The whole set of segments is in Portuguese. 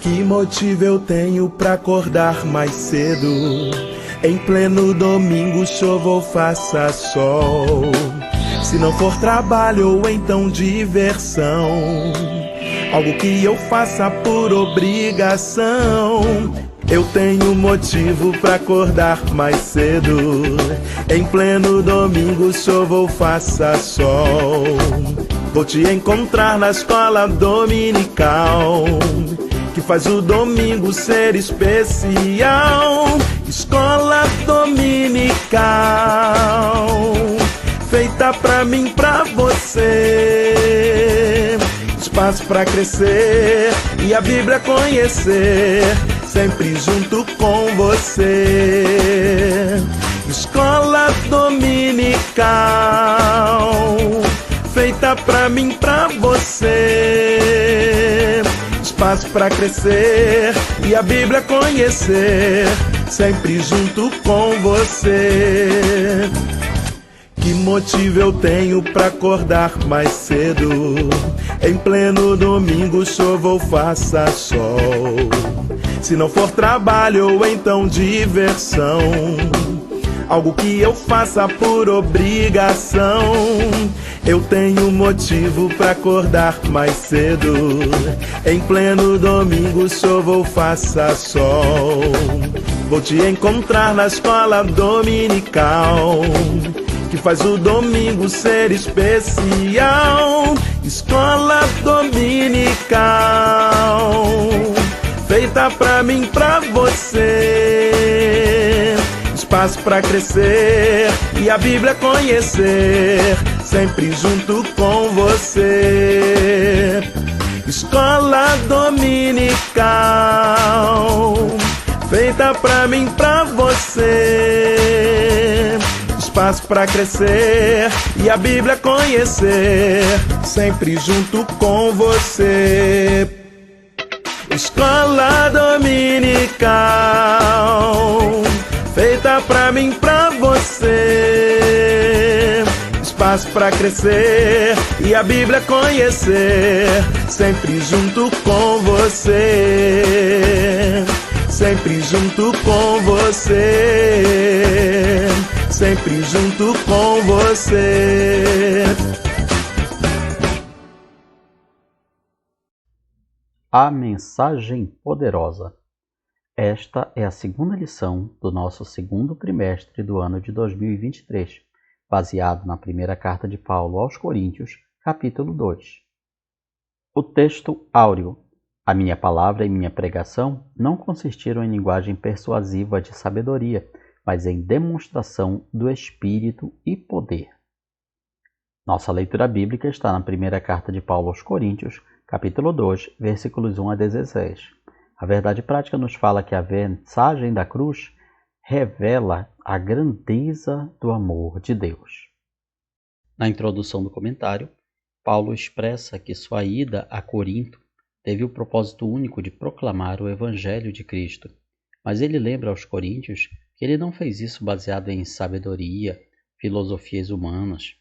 Que motivo eu tenho pra acordar mais cedo? Em pleno domingo, chova ou faça sol. Se não for trabalho ou então diversão, algo que eu faça por obrigação. Eu tenho motivo pra acordar mais cedo. Em pleno domingo, chova ou faça sol. Vou te encontrar na escola dominical, que faz o domingo ser especial. Escola dominical, feita pra mim, pra você. Espaço pra crescer e a Bíblia conhecer, sempre junto com você. Escola dominical, feita pra mim, pra você. Espaço pra crescer e a Bíblia conhecer, sempre junto com você. Que motivo eu tenho pra acordar mais cedo? Em pleno domingo, chova ou faça sol. Se não for trabalho ou então diversão, algo que eu faça por obrigação. Eu tenho motivo pra acordar mais cedo. Em pleno domingo, chova ou faça sol. Vou te encontrar na escola dominical, que faz o domingo ser especial. Escola dominical, feita pra mim, pra você. Espaço pra crescer e a Bíblia conhecer, sempre junto com você. Escola dominical, feita pra mim, pra você. Espaço pra crescer e a Bíblia conhecer, sempre junto com você. Escola dominical, feita pra mim, pra você. Espaço pra crescer e a Bíblia conhecer, sempre junto com você. Sempre junto com você. Sempre junto com você. A mensagem poderosa. Esta é a segunda lição do nosso segundo trimestre do ano de 2023, baseado na primeira carta de Paulo aos Coríntios, capítulo 2. O texto áureo. A minha palavra e minha pregação não consistiram em linguagem persuasiva de sabedoria, mas em demonstração do Espírito e poder. Nossa leitura bíblica está na primeira carta de Paulo aos Coríntios, capítulo 2, versículos 1 a 16. A verdade prática nos fala que a mensagem da cruz revela a grandeza do amor de Deus. Na introdução do comentário, Paulo expressa que sua ida a Corinto teve o propósito único de proclamar o Evangelho de Cristo, mas ele lembra aos coríntios que ele não fez isso baseado em sabedoria, filosofias humanas,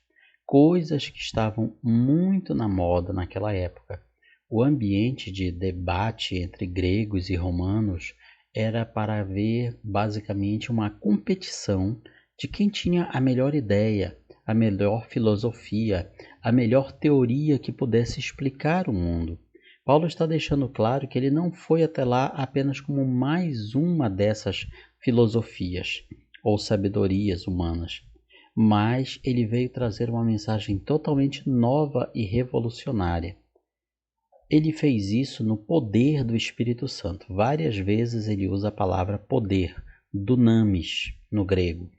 coisas que estavam muito na moda naquela época. O ambiente de debate entre gregos e romanos era para haver basicamente uma competição de quem tinha a melhor ideia, a melhor filosofia, a melhor teoria que pudesse explicar o mundo. Paulo está deixando claro que ele não foi até lá apenas como mais uma dessas filosofias ou sabedorias humanas, mas ele veio trazer uma mensagem totalmente nova e revolucionária. Ele fez isso no poder do Espírito Santo. Várias vezes ele usa a palavra poder, dunamis, no grego.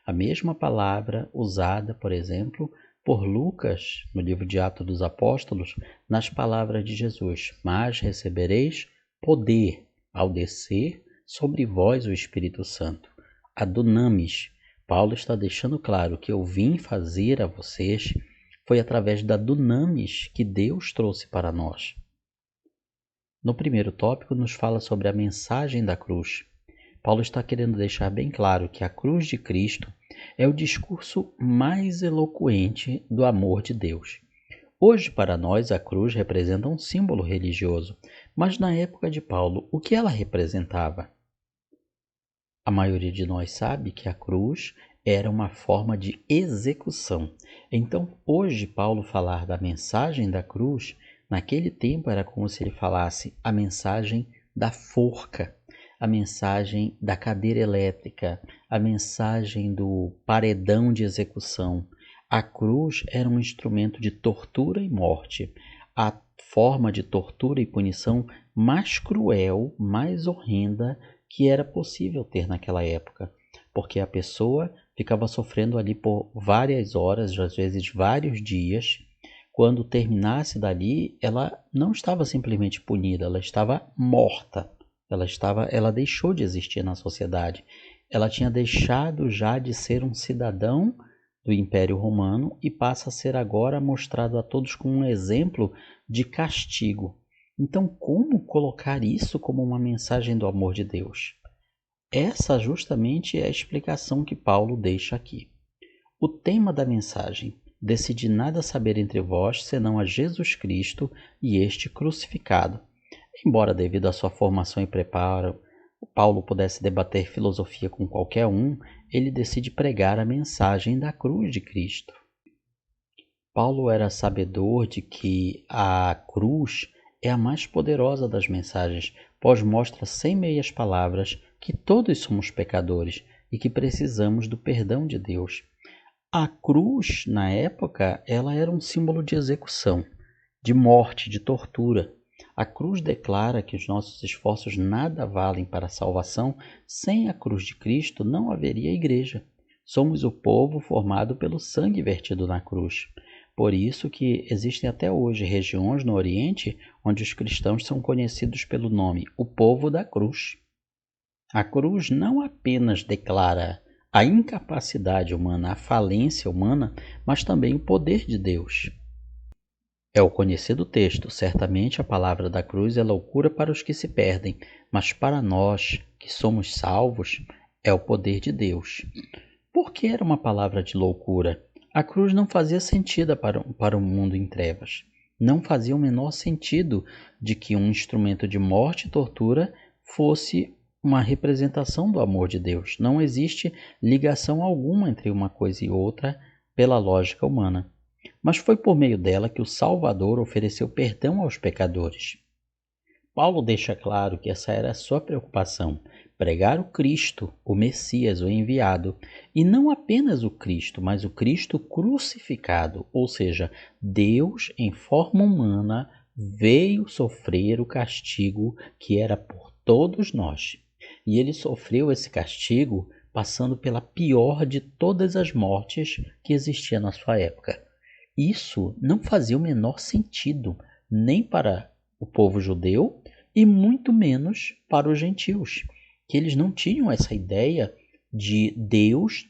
A mesma palavra usada, por exemplo, por Lucas, no livro de Atos dos Apóstolos, nas palavras de Jesus: mas recebereis poder ao descer sobre vós o Espírito Santo. A dunamis. Paulo está deixando claro que eu vim fazer a vocês foi através da dunamis que Deus trouxe para nós. No primeiro tópico nos fala sobre a mensagem da cruz. Paulo está querendo deixar bem claro que a cruz de Cristo é o discurso mais eloquente do amor de Deus. Hoje, para nós, a cruz representa um símbolo religioso, mas na época de Paulo, o que ela representava? A maioria de nós sabe que a cruz era uma forma de execução. Então, hoje, Paulo falar da mensagem da cruz, naquele tempo era como se ele falasse a mensagem da forca, a mensagem da cadeira elétrica, a mensagem do paredão de execução. A cruz era um instrumento de tortura e morte, a forma de tortura e punição mais cruel, mais horrenda que era possível ter naquela época, porque a pessoa ficava sofrendo ali por várias horas, às vezes vários dias. Quando terminasse dali, ela não estava simplesmente punida, ela estava morta. Ela deixou de existir na sociedade. Ela tinha deixado já de ser um cidadão do Império Romano e passa a ser agora mostrado a todos como um exemplo de castigo. Então, como colocar isso como uma mensagem do amor de Deus? Essa justamente é a explicação que Paulo deixa aqui. O tema da mensagem: decidi nada saber entre vós, senão a Jesus Cristo e este crucificado. Embora devido à sua formação e preparo, Paulo pudesse debater filosofia com qualquer um, ele decide pregar a mensagem da cruz de Cristo. Paulo era sabedor de que a cruz é a mais poderosa das mensagens, pois mostra sem meias palavras que todos somos pecadores e que precisamos do perdão de Deus. A cruz, na época, ela era um símbolo de execução, de morte, de tortura. A cruz declara que os nossos esforços nada valem para a salvação. Sem a cruz de Cristo não haveria igreja. Somos o povo formado pelo sangue vertido na cruz. Por isso que existem até hoje regiões no Oriente onde os cristãos são conhecidos pelo nome o povo da cruz. A cruz não apenas declara a incapacidade humana, a falência humana, mas também o poder de Deus. É o conhecido texto: certamente a palavra da cruz é loucura para os que se perdem, mas para nós, que somos salvos, é o poder de Deus. Por que era uma palavra de loucura? A cruz não fazia sentido para o mundo em trevas. Não fazia o menor sentido de que um instrumento de morte e tortura fosse uma representação do amor de Deus. Não existe ligação alguma entre uma coisa e outra pela lógica humana. Mas foi por meio dela que o Salvador ofereceu perdão aos pecadores. Paulo deixa claro que essa era a sua preocupação: pregar o Cristo, o Messias, o enviado, e não apenas o Cristo, mas o Cristo crucificado, ou seja, Deus em forma humana veio sofrer o castigo que era por todos nós. E ele sofreu esse castigo passando pela pior de todas as mortes que existia na sua época. Isso não fazia o menor sentido, nem para o povo judeu e muito menos para os gentios, que eles não tinham essa ideia de Deus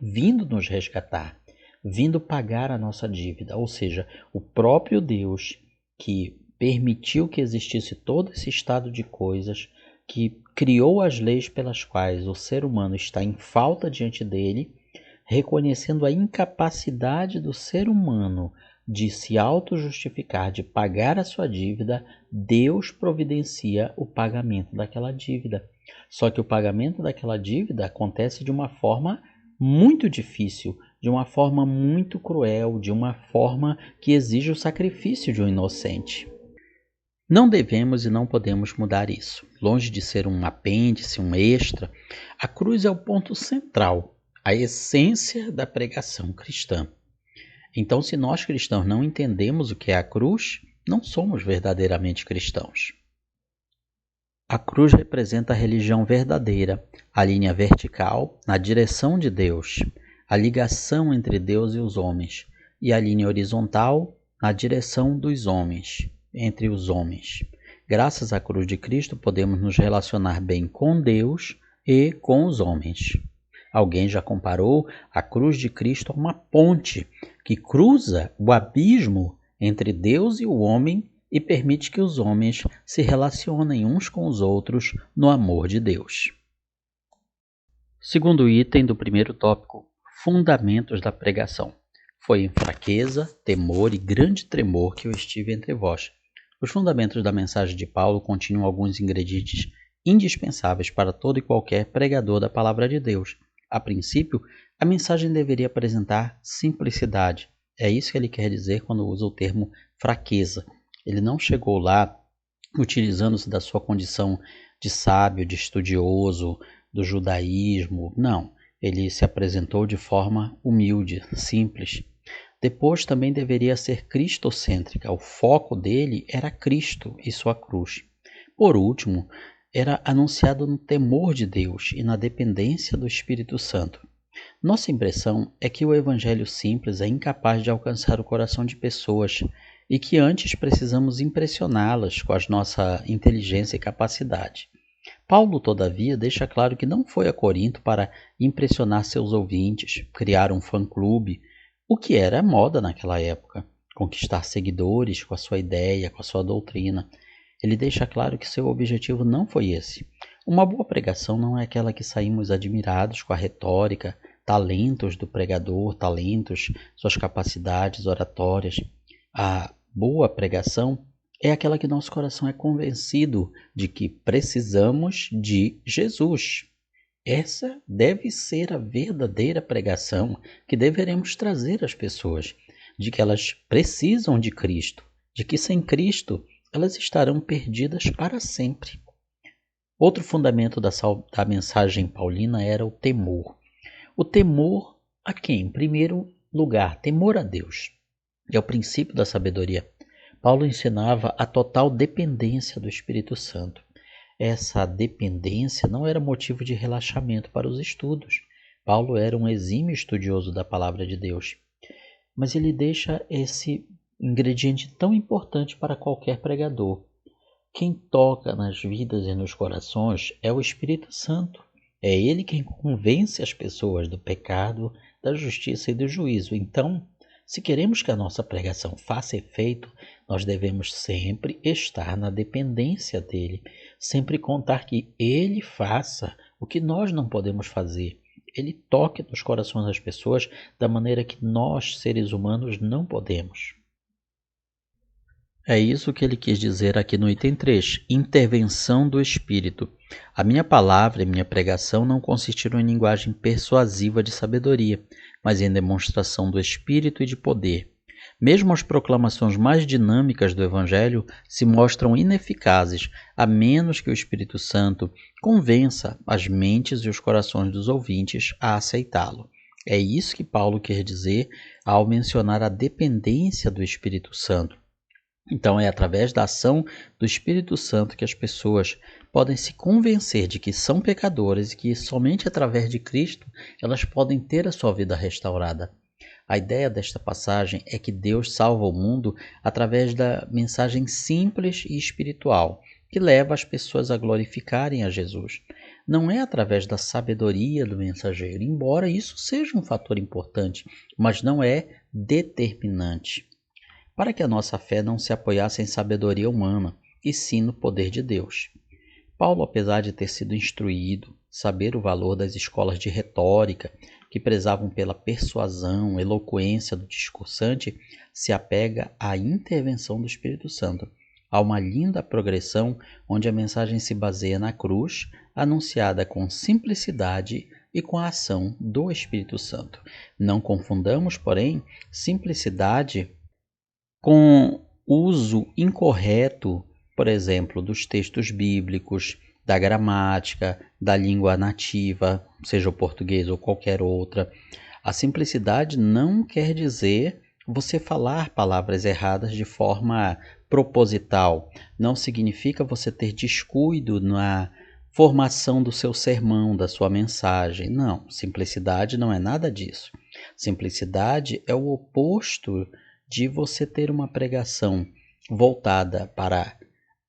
vindo nos resgatar, vindo pagar a nossa dívida, ou seja, o próprio Deus que permitiu que existisse todo esse estado de coisas, que criou as leis pelas quais o ser humano está em falta diante dele, reconhecendo a incapacidade do ser humano de se auto-justificar, de pagar a sua dívida, Deus providencia o pagamento daquela dívida. Só que o pagamento daquela dívida acontece de uma forma muito difícil, de uma forma muito cruel, de uma forma que exige o sacrifício de um inocente. Não devemos e não podemos mudar isso. Longe de ser um apêndice, um extra, a cruz é o ponto central, a essência da pregação cristã. Então, se nós cristãos não entendemos o que é a cruz, não somos verdadeiramente cristãos. A cruz representa a religião verdadeira, a linha vertical na direção de Deus, a ligação entre Deus e os homens, e a linha horizontal na direção dos homens, entre os homens. Graças à cruz de Cristo, podemos nos relacionar bem com Deus e com os homens. Alguém já comparou a cruz de Cristo a uma ponte que cruza o abismo entre Deus e o homem e permite que os homens se relacionem uns com os outros no amor de Deus. Segundo item do primeiro tópico: fundamentos da pregação. Foi em fraqueza, temor e grande tremor que eu estive entre vós. Os fundamentos da mensagem de Paulo continham alguns ingredientes indispensáveis para todo e qualquer pregador da palavra de Deus. A princípio, a mensagem deveria apresentar simplicidade. É isso que ele quer dizer quando usa o termo fraqueza. Ele não chegou lá utilizando-se da sua condição de sábio, de estudioso, do judaísmo. Não, ele se apresentou de forma humilde, simples. Depois também deveria ser cristocêntrica. O foco dele era Cristo e sua cruz. Por último, era anunciado no temor de Deus e na dependência do Espírito Santo. Nossa impressão é que o evangelho simples é incapaz de alcançar o coração de pessoas e que antes precisamos impressioná-las com a nossa inteligência e capacidade. Paulo, todavia, deixa claro que não foi a Corinto para impressionar seus ouvintes, criar um fã-clube, o que era moda naquela época, conquistar seguidores com a sua ideia, com a sua doutrina. Ele deixa claro que seu objetivo não foi esse. Uma boa pregação não é aquela que saímos admirados com a retórica, talentos do pregador, talentos, suas capacidades oratórias. A boa pregação é aquela que nosso coração é convencido de que precisamos de Jesus. Essa deve ser a verdadeira pregação que deveremos trazer às pessoas, de que elas precisam de Cristo, de que sem Cristo elas estarão perdidas para sempre. Outro fundamento da mensagem paulina era o temor. O temor a quem? Em primeiro lugar, temor a Deus. É o princípio da sabedoria. Paulo ensinava a total dependência do Espírito Santo. Essa dependência não era motivo de relaxamento para os estudos. Paulo era um exímio estudioso da palavra de Deus. Mas ele deixa esse ingrediente tão importante para qualquer pregador. Quem toca nas vidas e nos corações é o Espírito Santo. É ele quem convence as pessoas do pecado, da justiça e do juízo. Então, se queremos que a nossa pregação faça efeito, nós devemos sempre estar na dependência dele, sempre contar que ele faça o que nós não podemos fazer. Ele toque nos corações das pessoas da maneira que nós, seres humanos, não podemos. É isso que ele quis dizer aqui no item 3, intervenção do Espírito. A minha palavra e minha pregação não consistiram em linguagem persuasiva de sabedoria, mas em demonstração do Espírito e de poder. Mesmo as proclamações mais dinâmicas do Evangelho se mostram ineficazes, a menos que o Espírito Santo convença as mentes e os corações dos ouvintes a aceitá-lo. É isso que Paulo quer dizer ao mencionar a dependência do Espírito Santo. Então é através da ação do Espírito Santo que as pessoas podem se convencer de que são pecadoras e que somente através de Cristo elas podem ter a sua vida restaurada. A ideia desta passagem é que Deus salva o mundo através da mensagem simples e espiritual, que leva as pessoas a glorificarem a Jesus. Não é através da sabedoria do mensageiro, embora isso seja um fator importante, mas não é determinante. Para que a nossa fé não se apoiasse em sabedoria humana, e sim no poder de Deus. Paulo, apesar de ter sido instruído, saber o valor das escolas de retórica, que prezavam pela persuasão, eloquência do discursante, se apega à intervenção do Espírito Santo. Há uma linda progressão onde a mensagem se baseia na cruz, anunciada com simplicidade e com a ação do Espírito Santo. Não confundamos, porém, simplicidade com uso incorreto, por exemplo, dos textos bíblicos, da gramática, da língua nativa, seja o português ou qualquer outra. A simplicidade não quer dizer você falar palavras erradas de forma proposital. Não significa você ter descuido na formação do seu sermão, da sua mensagem. Não, simplicidade não é nada disso. Simplicidade é o oposto de você ter uma pregação voltada para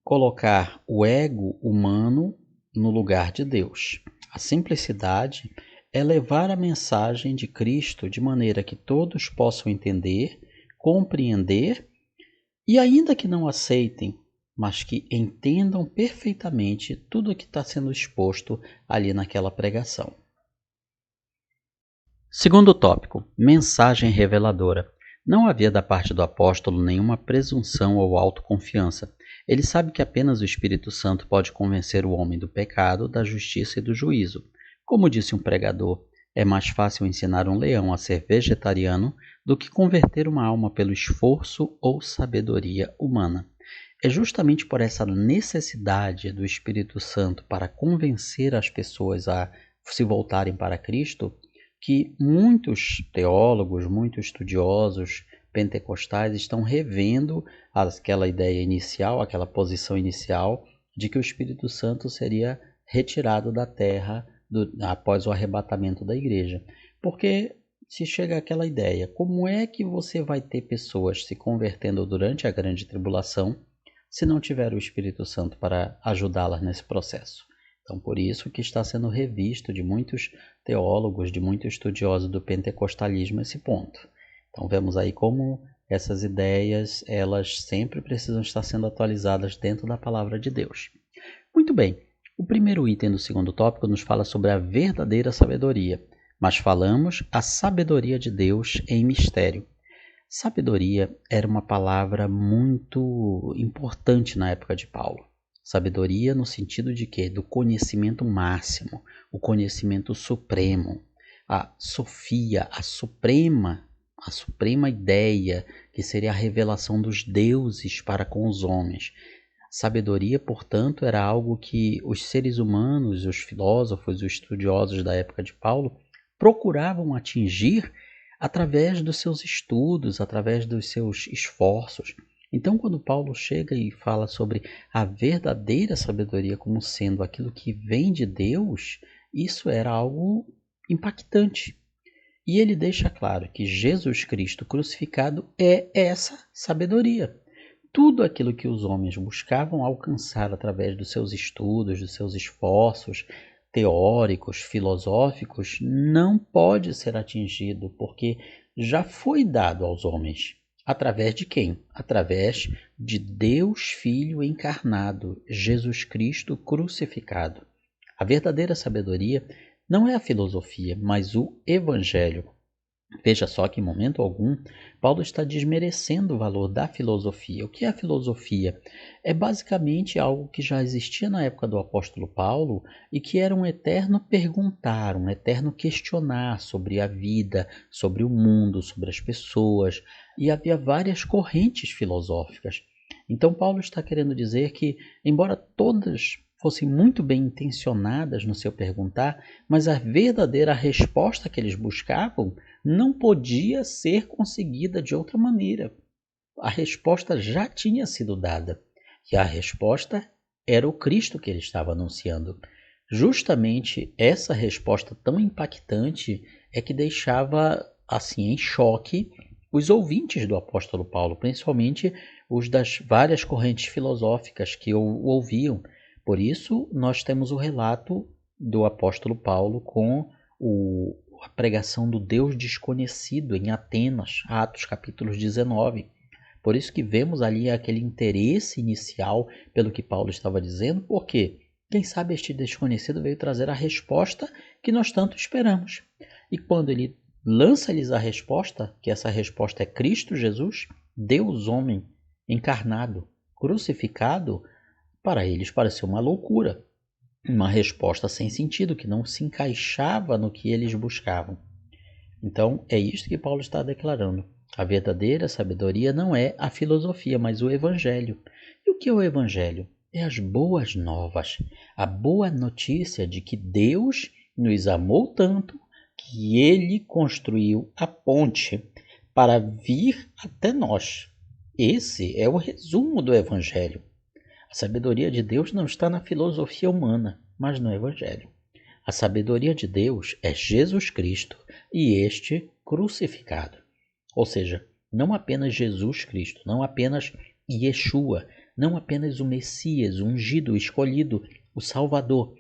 colocar o ego humano no lugar de Deus. A simplicidade é levar a mensagem de Cristo de maneira que todos possam entender, compreender e ainda que não aceitem, mas que entendam perfeitamente tudo o que está sendo exposto ali naquela pregação. Segundo tópico, mensagem reveladora. Não havia da parte do apóstolo nenhuma presunção ou autoconfiança. Ele sabe que apenas o Espírito Santo pode convencer o homem do pecado, da justiça e do juízo. Como disse um pregador, é mais fácil ensinar um leão a ser vegetariano do que converter uma alma pelo esforço ou sabedoria humana. É justamente por essa necessidade do Espírito Santo para convencer as pessoas a se voltarem para Cristo que muitos teólogos, muitos estudiosos pentecostais estão revendo aquela ideia inicial, aquela posição inicial de que o Espírito Santo seria retirado da terra após o arrebatamento da igreja. Porque se chega àquela ideia, como é que você vai ter pessoas se convertendo durante a grande tribulação se não tiver o Espírito Santo para ajudá-las nesse processo? Então, por isso que está sendo revisto de muitos teólogos, de muitos estudiosos do pentecostalismo esse ponto. Então, vemos aí como essas ideias, elas sempre precisam estar sendo atualizadas dentro da palavra de Deus. Muito bem, o primeiro item do segundo tópico nos fala sobre a verdadeira sabedoria, mas falamos a sabedoria de Deus em mistério. Sabedoria era uma palavra muito importante na época de Paulo. Sabedoria no sentido de quê? Do conhecimento máximo, o conhecimento supremo, a sofia, a suprema ideia, que seria a revelação dos deuses para com os homens. Sabedoria, portanto, era algo que os seres humanos, os filósofos, os estudiosos da época de Paulo procuravam atingir através dos seus estudos, através dos seus esforços. Então, quando Paulo chega e fala sobre a verdadeira sabedoria como sendo aquilo que vem de Deus, isso era algo impactante. E ele deixa claro que Jesus Cristo crucificado é essa sabedoria. Tudo aquilo que os homens buscavam alcançar através dos seus estudos, dos seus esforços teóricos, filosóficos, não pode ser atingido, porque já foi dado aos homens. Através de quem? Através de Deus Filho encarnado, Jesus Cristo crucificado. A verdadeira sabedoria não é a filosofia, mas o Evangelho. Veja só que em momento algum Paulo está desmerecendo o valor da filosofia. O que é a filosofia? É basicamente algo que já existia na época do apóstolo Paulo e que era um eterno perguntar, um eterno questionar sobre a vida, sobre o mundo, sobre as pessoas. E havia várias correntes filosóficas. Então Paulo está querendo dizer que, embora todas fossem muito bem intencionadas no seu perguntar, mas a verdadeira resposta que eles buscavam não podia ser conseguida de outra maneira. A resposta já tinha sido dada, e a resposta era o Cristo que ele estava anunciando. Justamente essa resposta tão impactante é que deixava assim em choque os ouvintes do apóstolo Paulo, principalmente os das várias correntes filosóficas que o ouviam. Por isso, nós temos o relato do apóstolo Paulo com a pregação do Deus desconhecido em Atenas, Atos capítulo 19. Por isso que vemos ali aquele interesse inicial pelo que Paulo estava dizendo, porque quem sabe este desconhecido veio trazer a resposta que nós tanto esperamos. E quando ele lança-lhes a resposta, que essa resposta é Cristo Jesus, Deus homem, encarnado, crucificado, para eles pareceu uma loucura, uma resposta sem sentido, que não se encaixava no que eles buscavam. Então, é isto que Paulo está declarando. A verdadeira sabedoria não é a filosofia, mas o Evangelho. E o que é o Evangelho? É as boas novas, a boa notícia de que Deus nos amou tanto que Ele construiu a ponte para vir até nós. Esse é o resumo do Evangelho. A sabedoria de Deus não está na filosofia humana, mas no Evangelho. A sabedoria de Deus é Jesus Cristo e este crucificado. Ou seja, não apenas Jesus Cristo, não apenas Yeshua, não apenas o Messias, o ungido, o escolhido, o Salvador,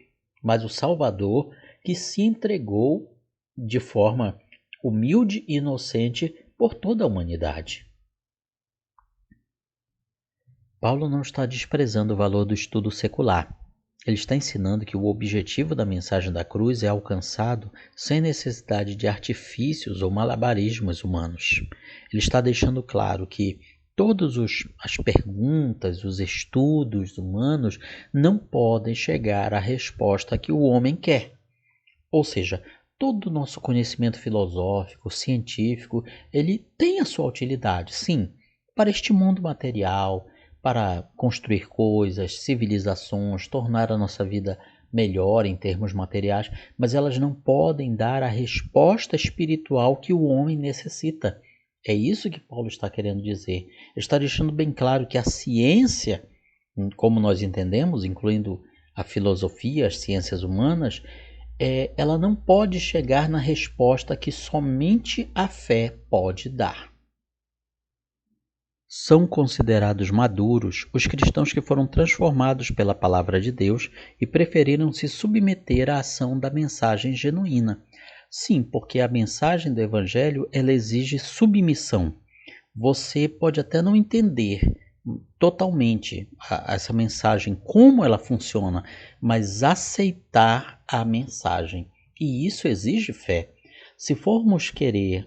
mas o Salvador que se entregou de forma humilde e inocente por toda a humanidade. Paulo não está desprezando o valor do estudo secular. Ele está ensinando que o objetivo da mensagem da cruz é alcançado sem necessidade de artifícios ou malabarismos humanos. Ele está deixando claro que todas as perguntas, os estudos humanos não podem chegar à resposta que o homem quer. Ou seja, todo o nosso conhecimento filosófico, científico, ele tem a sua utilidade, sim, para este mundo material, para construir coisas, civilizações, tornar a nossa vida melhor em termos materiais, mas elas não podem dar a resposta espiritual que o homem necessita. É isso que Paulo está querendo dizer. Ele está deixando bem claro que a ciência, como nós entendemos, incluindo a filosofia, as ciências humanas, ela não pode chegar na resposta que somente a fé pode dar. São considerados maduros os cristãos que foram transformados pela palavra de Deus e preferiram se submeter à ação da mensagem genuína. Sim, porque a mensagem do Evangelho ela exige submissão. Você pode até não entender totalmente essa mensagem, como ela funciona, mas aceitar a mensagem. E isso exige fé. Se formos querer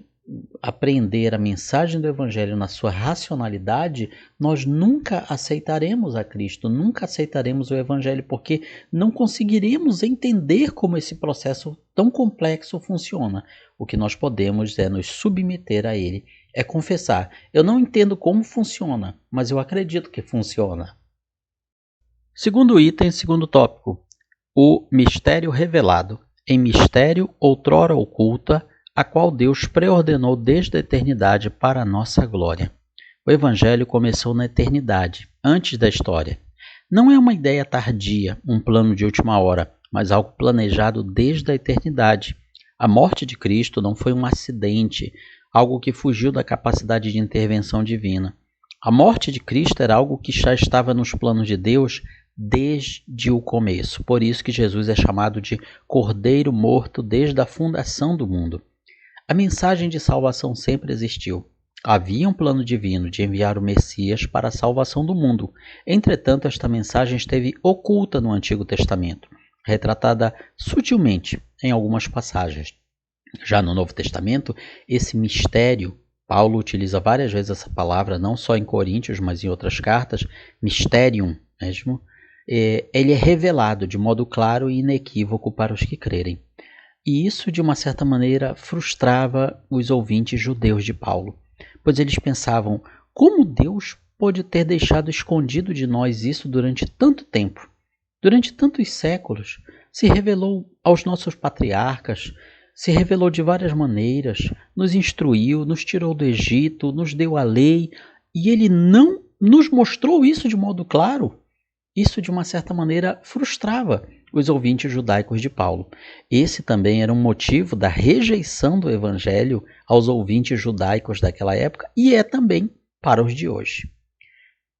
aprender a mensagem do Evangelho na sua racionalidade, nós nunca aceitaremos a Cristo, nunca aceitaremos o Evangelho, porque não conseguiremos entender como esse processo tão complexo funciona. O que nós podemos é nos submeter a ele, é confessar. Eu não entendo como funciona, mas eu acredito que funciona. Segundo item, segundo tópico, o mistério revelado. Em mistério outrora oculta, a qual Deus preordenou desde a eternidade para a nossa glória. O Evangelho começou na eternidade, antes da história. Não é uma ideia tardia, um plano de última hora, mas algo planejado desde a eternidade. A morte de Cristo não foi um acidente, algo que fugiu da capacidade de intervenção divina. A morte de Cristo era algo que já estava nos planos de Deus desde o começo. Por isso que Jesus é chamado de Cordeiro morto desde a fundação do mundo. A mensagem de salvação sempre existiu. Havia um plano divino de enviar o Messias para a salvação do mundo. Entretanto, esta mensagem esteve oculta no Antigo Testamento, retratada sutilmente em algumas passagens. Já no Novo Testamento, esse mistério, Paulo utiliza várias vezes essa palavra, não só em Coríntios, mas em outras cartas, mysterium mesmo, ele é revelado de modo claro e inequívoco para os que crerem. E isso, de uma certa maneira, frustrava os ouvintes judeus de Paulo, pois eles pensavam, como Deus pode ter deixado escondido de nós isso durante tanto tempo? Durante tantos séculos, se revelou aos nossos patriarcas, se revelou de várias maneiras, nos instruiu, nos tirou do Egito, nos deu a lei, e ele não nos mostrou isso de modo claro. Isso, de uma certa maneira, frustrava os ouvintes judaicos de Paulo. Esse também era um motivo da rejeição do Evangelho aos ouvintes judaicos daquela época e é também para os de hoje.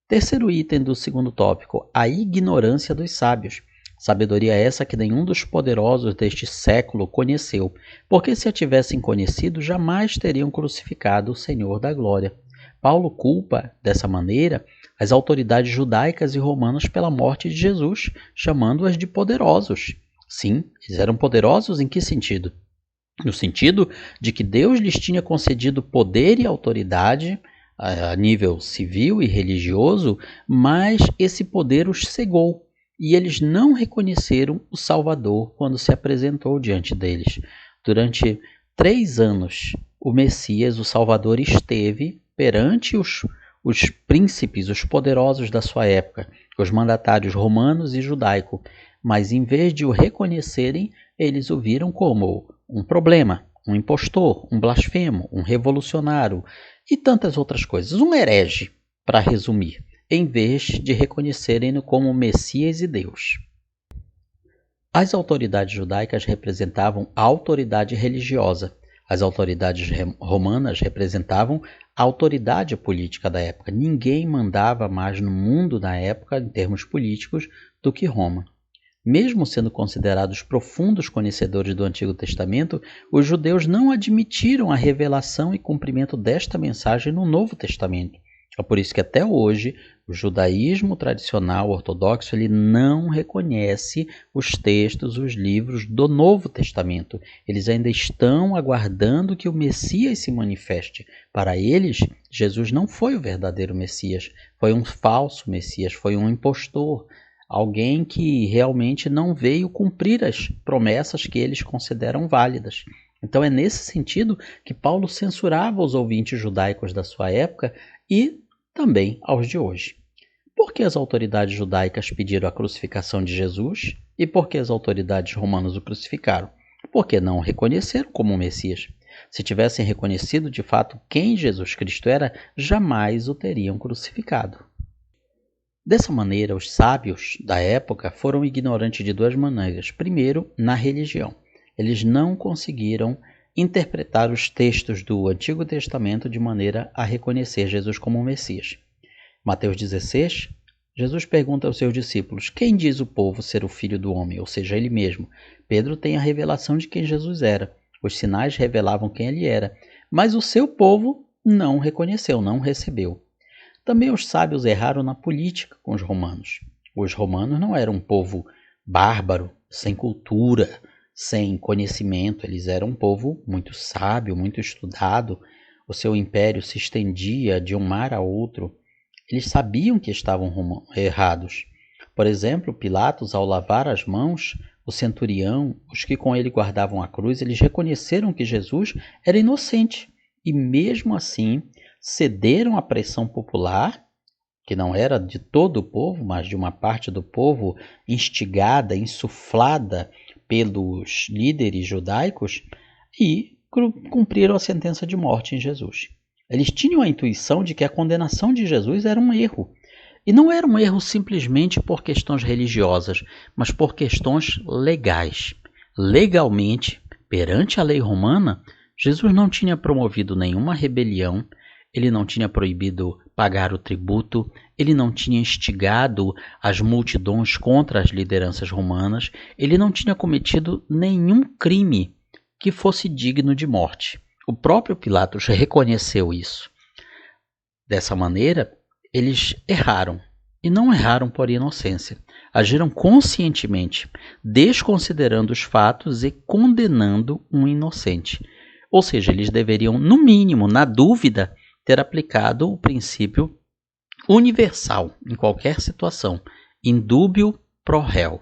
Terceiro item do segundo tópico, a ignorância dos sábios. Sabedoria essa que nenhum dos poderosos deste século conheceu, porque se a tivessem conhecido, jamais teriam crucificado o Senhor da glória. Paulo culpa, dessa maneira, as autoridades judaicas e romanas pela morte de Jesus, chamando-as de poderosos. Sim, eles eram poderosos em que sentido? No sentido de que Deus lhes tinha concedido poder e autoridade a nível civil e religioso, mas esse poder os cegou e eles não reconheceram o Salvador quando se apresentou diante deles. Durante 3 anos, o Messias, o Salvador, esteve perante os príncipes, os poderosos da sua época, os mandatários romanos e judaico, mas em vez de o reconhecerem, eles o viram como um problema, um impostor, um blasfemo, um revolucionário e tantas outras coisas, um herege, para resumir, em vez de reconhecerem-no como Messias e Deus. As autoridades judaicas representavam a autoridade religiosa. As autoridades romanas representavam a autoridade política da época. Ninguém mandava mais no mundo na época, em termos políticos, do que Roma. Mesmo sendo considerados profundos conhecedores do Antigo Testamento, os judeus não admitiram a revelação e cumprimento desta mensagem no Novo Testamento. É por isso que até hoje o judaísmo tradicional ortodoxo ele não reconhece os textos, os livros do Novo Testamento. Eles ainda estão aguardando que o Messias se manifeste. Para eles, Jesus não foi o verdadeiro Messias, foi um falso Messias, foi um impostor, alguém que realmente não veio cumprir as promessas que eles consideram válidas. Então é nesse sentido que Paulo censurava os ouvintes judaicos da sua época e também aos de hoje. Por que as autoridades judaicas pediram a crucificação de Jesus e por que as autoridades romanas o crucificaram? Porque não o reconheceram como Messias. Se tivessem reconhecido de fato quem Jesus Cristo era, jamais o teriam crucificado. Dessa maneira, os sábios da época foram ignorantes de duas maneiras. Primeiro, na religião. Eles não conseguiram interpretar os textos do Antigo Testamento de maneira a reconhecer Jesus como Messias. Mateus 16, Jesus pergunta aos seus discípulos: quem diz o povo ser o Filho do Homem, ou seja, ele mesmo? Pedro tem a revelação de quem Jesus era. Os sinais revelavam quem ele era, mas o seu povo não reconheceu, não recebeu. Também os sábios erraram na política com os romanos. Os romanos não eram um povo bárbaro, sem cultura, sem conhecimento. Eles eram um povo muito sábio, muito estudado. O seu império se estendia de um mar a outro. Eles sabiam que estavam errados. Por exemplo, Pilatos, ao lavar as mãos, o centurião, os que com ele guardavam a cruz, eles reconheceram que Jesus era inocente. E mesmo assim, cederam à pressão popular, que não era de todo o povo, mas de uma parte do povo, instigada, insuflada pelos líderes judaicos, e cumpriram a sentença de morte em Jesus. Eles tinham a intuição de que a condenação de Jesus era um erro. E não era um erro simplesmente por questões religiosas, mas por questões legais. Legalmente, perante a lei romana, Jesus não tinha promovido nenhuma rebelião, ele não tinha proibido pagar o tributo, ele não tinha instigado as multidões contra as lideranças romanas, ele não tinha cometido nenhum crime que fosse digno de morte. O próprio Pilatos reconheceu isso. Dessa maneira, eles erraram, e não erraram por inocência. Agiram conscientemente, desconsiderando os fatos e condenando um inocente. Ou seja, eles deveriam, no mínimo, na dúvida, ter aplicado o princípio universal em qualquer situação, in dubio pro réu.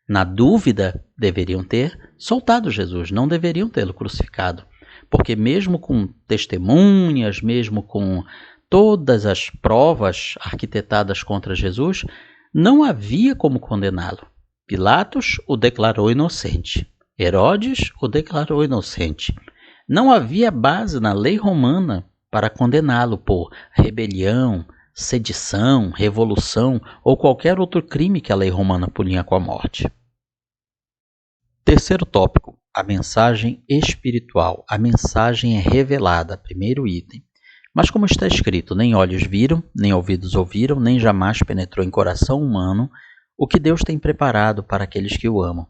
Na dúvida, deveriam ter soltado Jesus, não deveriam tê-lo crucificado, porque mesmo com testemunhas, mesmo com todas as provas arquitetadas contra Jesus, não havia como condená-lo. Pilatos o declarou inocente, Herodes o declarou inocente. Não havia base na lei romana para condená-lo por rebelião, sedição, revolução ou qualquer outro crime que a lei romana punia com a morte. Terceiro tópico, a mensagem espiritual. A mensagem é revelada, primeiro item. Mas como está escrito, nem olhos viram, nem ouvidos ouviram, nem jamais penetrou em coração humano o que Deus tem preparado para aqueles que o amam.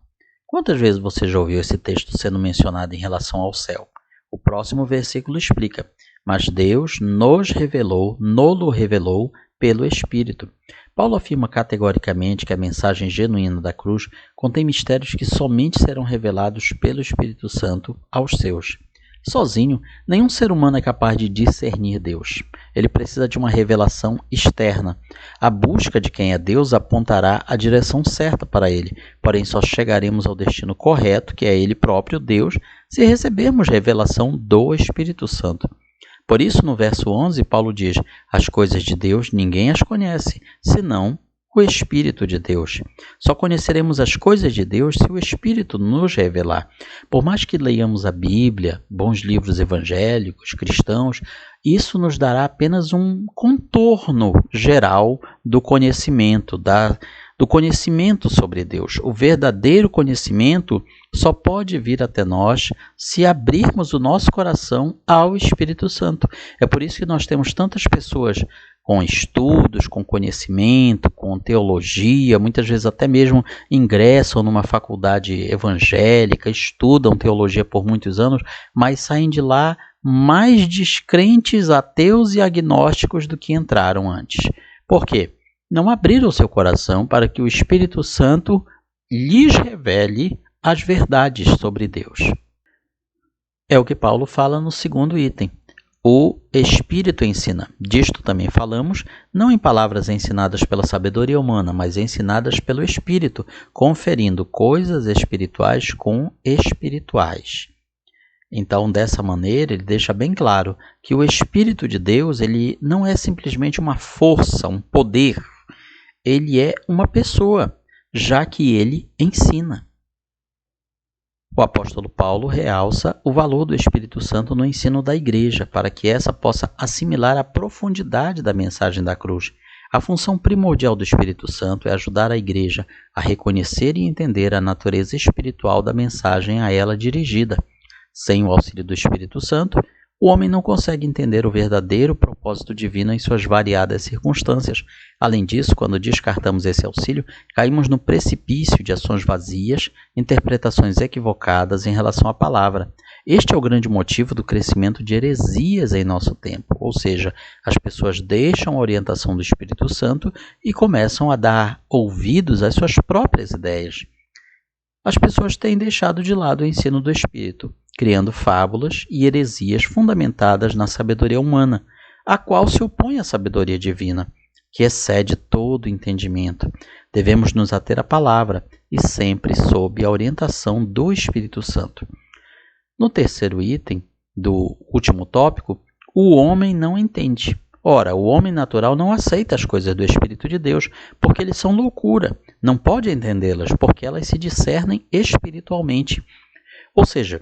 Quantas vezes você já ouviu esse texto sendo mencionado em relação ao céu? O próximo versículo explica: mas Deus nos revelou, nolo revelou pelo Espírito. Paulo afirma categoricamente que a mensagem genuína da cruz contém mistérios que somente serão revelados pelo Espírito Santo aos seus. Sozinho, nenhum ser humano é capaz de discernir Deus. Ele precisa de uma revelação externa. A busca de quem é Deus apontará a direção certa para ele, porém só chegaremos ao destino correto, que é Ele próprio, Deus, se recebermos revelação do Espírito Santo. Por isso, no verso 11, Paulo diz: as coisas de Deus ninguém as conhece, senão o Espírito de Deus. Só conheceremos as coisas de Deus se o Espírito nos revelar. Por mais que leiamos a Bíblia, bons livros evangélicos, cristãos, isso nos dará apenas um contorno geral do conhecimento, do conhecimento sobre Deus. O verdadeiro conhecimento só pode vir até nós se abrirmos o nosso coração ao Espírito Santo. É por isso que nós temos tantas pessoas com estudos, com conhecimento, com teologia, muitas vezes até mesmo ingressam numa faculdade evangélica, estudam teologia por muitos anos, mas saem de lá mais descrentes, ateus e agnósticos do que entraram antes. Por quê? Não abriram seu coração para que o Espírito Santo lhes revele as verdades sobre Deus. É o que Paulo fala no segundo item. O Espírito ensina. Disto também falamos, não em palavras ensinadas pela sabedoria humana, mas ensinadas pelo Espírito, conferindo coisas espirituais com espirituais. Então, dessa maneira, ele deixa bem claro que o Espírito de Deus ele não é simplesmente uma força, um poder. Ele é uma pessoa, já que ele ensina. O apóstolo Paulo realça o valor do Espírito Santo no ensino da igreja, para que essa possa assimilar a profundidade da mensagem da cruz. A função primordial do Espírito Santo é ajudar a igreja a reconhecer e entender a natureza espiritual da mensagem a ela dirigida. Sem o auxílio do Espírito Santo, o homem não consegue entender o verdadeiro propósito divino em suas variadas circunstâncias. Além disso, quando descartamos esse auxílio, caímos no precipício de ações vazias, interpretações equivocadas em relação à palavra. Este é o grande motivo do crescimento de heresias em nosso tempo, ou seja, as pessoas deixam a orientação do Espírito Santo e começam a dar ouvidos às suas próprias ideias. As pessoas têm deixado de lado o ensino do Espírito, criando fábulas e heresias fundamentadas na sabedoria humana, a qual se opõe à sabedoria divina, que excede todo entendimento. Devemos nos ater à palavra e sempre sob a orientação do Espírito Santo. No terceiro item do último tópico, o homem não entende. Ora, o homem natural não aceita as coisas do Espírito de Deus, porque eles são loucura. Não pode entendê-las, porque elas se discernem espiritualmente. Ou seja,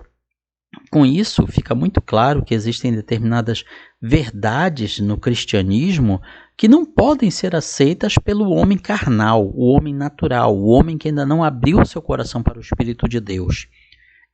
com isso fica muito claro que existem determinadas verdades no cristianismo que não podem ser aceitas pelo homem carnal, o homem natural, o homem que ainda não abriu seu coração para o Espírito de Deus.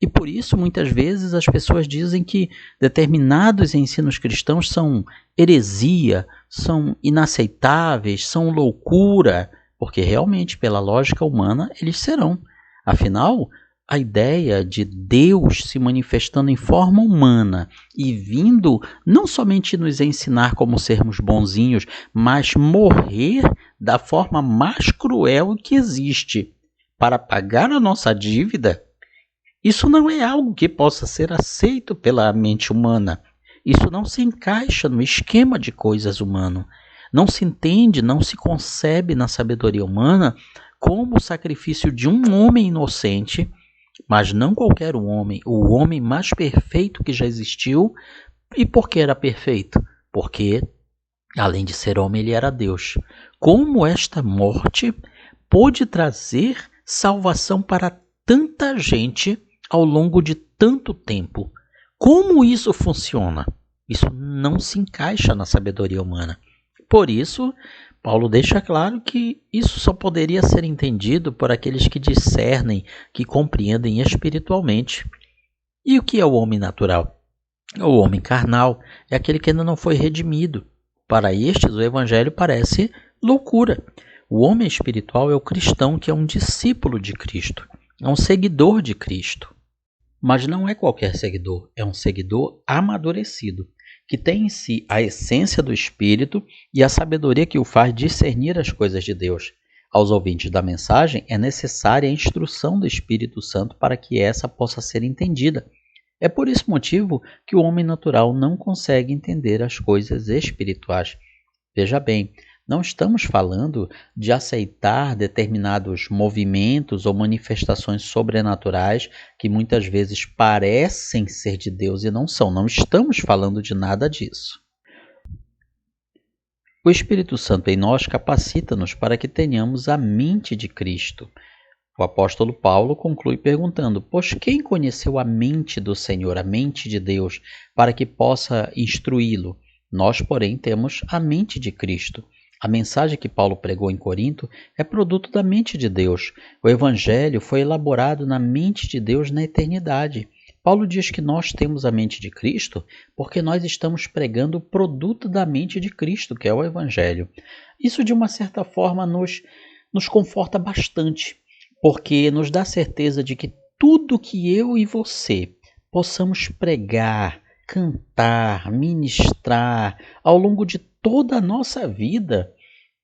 E por isso, muitas vezes, as pessoas dizem que determinados ensinos cristãos são heresia, são inaceitáveis, são loucura, porque realmente, pela lógica humana, eles serão. Afinal, a ideia de Deus se manifestando em forma humana e vindo não somente nos ensinar como sermos bonzinhos, mas morrer da forma mais cruel que existe para pagar a nossa dívida, isso não é algo que possa ser aceito pela mente humana. Isso não se encaixa no esquema de coisas humano. Não se entende, não se concebe na sabedoria humana como o sacrifício de um homem inocente, mas não qualquer homem, o homem mais perfeito que já existiu. E por que era perfeito? Porque, além de ser homem, ele era Deus. Como esta morte pôde trazer salvação para tanta gente ao longo de tanto tempo? Como isso funciona? Isso não se encaixa na sabedoria humana. Por isso, Paulo deixa claro que isso só poderia ser entendido por aqueles que discernem, que compreendem espiritualmente. E o que é o homem natural? O homem carnal é aquele que ainda não foi redimido. Para estes, o evangelho parece loucura. O homem espiritual é o cristão que é um discípulo de Cristo, é um seguidor de Cristo. Mas não é qualquer seguidor, é um seguidor amadurecido, que tem em si a essência do Espírito e a sabedoria que o faz discernir as coisas de Deus. Aos ouvintes da mensagem é necessária a instrução do Espírito Santo para que essa possa ser entendida. É por esse motivo que o homem natural não consegue entender as coisas espirituais. Veja bem, não estamos falando de aceitar determinados movimentos ou manifestações sobrenaturais que muitas vezes parecem ser de Deus e não são. Não estamos falando de nada disso. O Espírito Santo em nós capacita-nos para que tenhamos a mente de Cristo. O apóstolo Paulo conclui perguntando: pois quem conheceu a mente do Senhor, a mente de Deus, para que possa instruí-lo? Nós, porém, temos a mente de Cristo. A mensagem que Paulo pregou em Corinto é produto da mente de Deus. O Evangelho foi elaborado na mente de Deus na eternidade. Paulo diz que nós temos a mente de Cristo porque nós estamos pregando o produto da mente de Cristo, que é o Evangelho. Isso, de uma certa forma, nos conforta bastante, porque nos dá certeza de que tudo que eu e você possamos pregar cantar, ministrar ao longo de toda a nossa vida.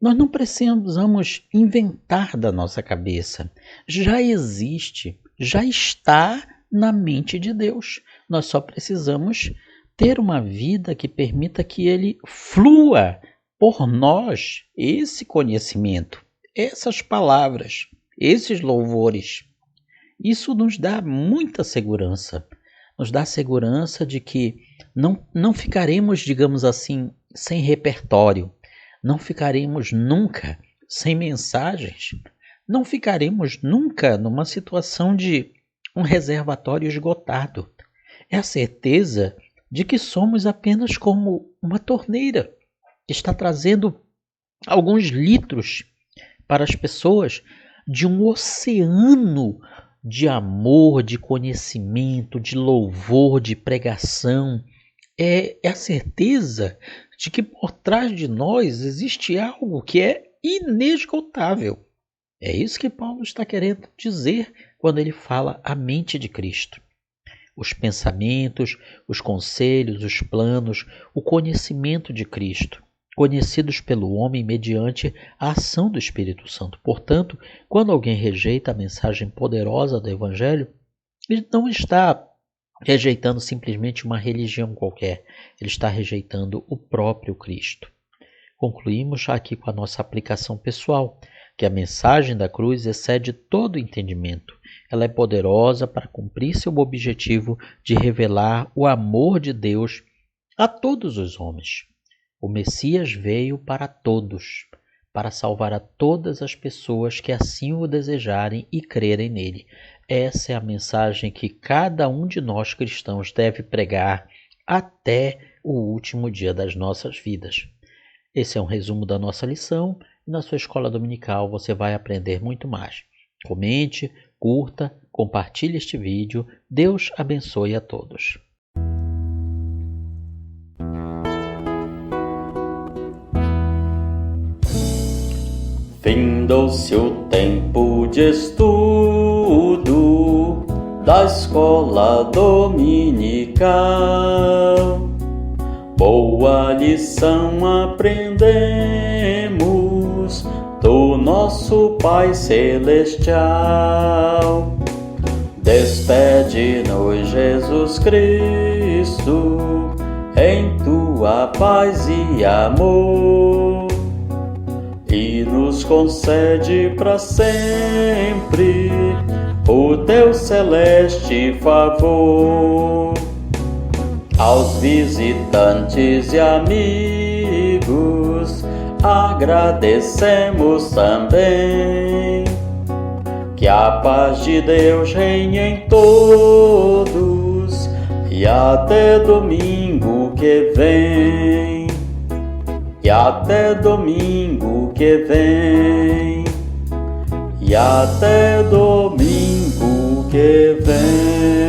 Nós não precisamos inventar da nossa cabeça. Já existe, já está na mente de Deus. Nós só precisamos ter uma vida que permita que Ele flua por nós esse conhecimento, essas palavras, esses louvores. Isso nos dá muita segurança. Nos dá segurança de que não ficaremos, digamos assim, sem repertório. Não ficaremos nunca sem mensagens. Não ficaremos nunca numa situação de um reservatório esgotado. É a certeza de que somos apenas como uma torneira que está trazendo alguns litros para as pessoas de um oceano de amor, de conhecimento, de louvor, de pregação. É a certeza de que por trás de nós existe algo que é inesgotável. É isso que Paulo está querendo dizer quando ele fala a mente de Cristo. Os pensamentos, os conselhos, os planos, o conhecimento de Cristo, conhecidos pelo homem mediante a ação do Espírito Santo. Portanto, quando alguém rejeita a mensagem poderosa do Evangelho, ele não está rejeitando simplesmente uma religião qualquer, ele está rejeitando o próprio Cristo. Concluímos aqui com a nossa aplicação pessoal, que a mensagem da cruz excede todo o entendimento. Ela é poderosa para cumprir seu objetivo de revelar o amor de Deus a todos os homens. O Messias veio para todos, para salvar a todas as pessoas que assim o desejarem e crerem nele. Essa é a mensagem que cada um de nós cristãos deve pregar até o último dia das nossas vidas. Esse é um resumo da nossa lição e na sua escola dominical você vai aprender muito mais. Comente, curta, compartilhe este vídeo. Deus abençoe a todos. Findou-se o tempo de estudo da escola dominical. Boa lição aprendemos do nosso Pai Celestial. Despede-nos, Jesus Cristo, em tua paz e amor, e nos concede para sempre o teu celeste favor. Aos visitantes e amigos agradecemos também. Que a paz de Deus reine em todos e até domingo que vem. E até domingo que vem. E até domingo que vem.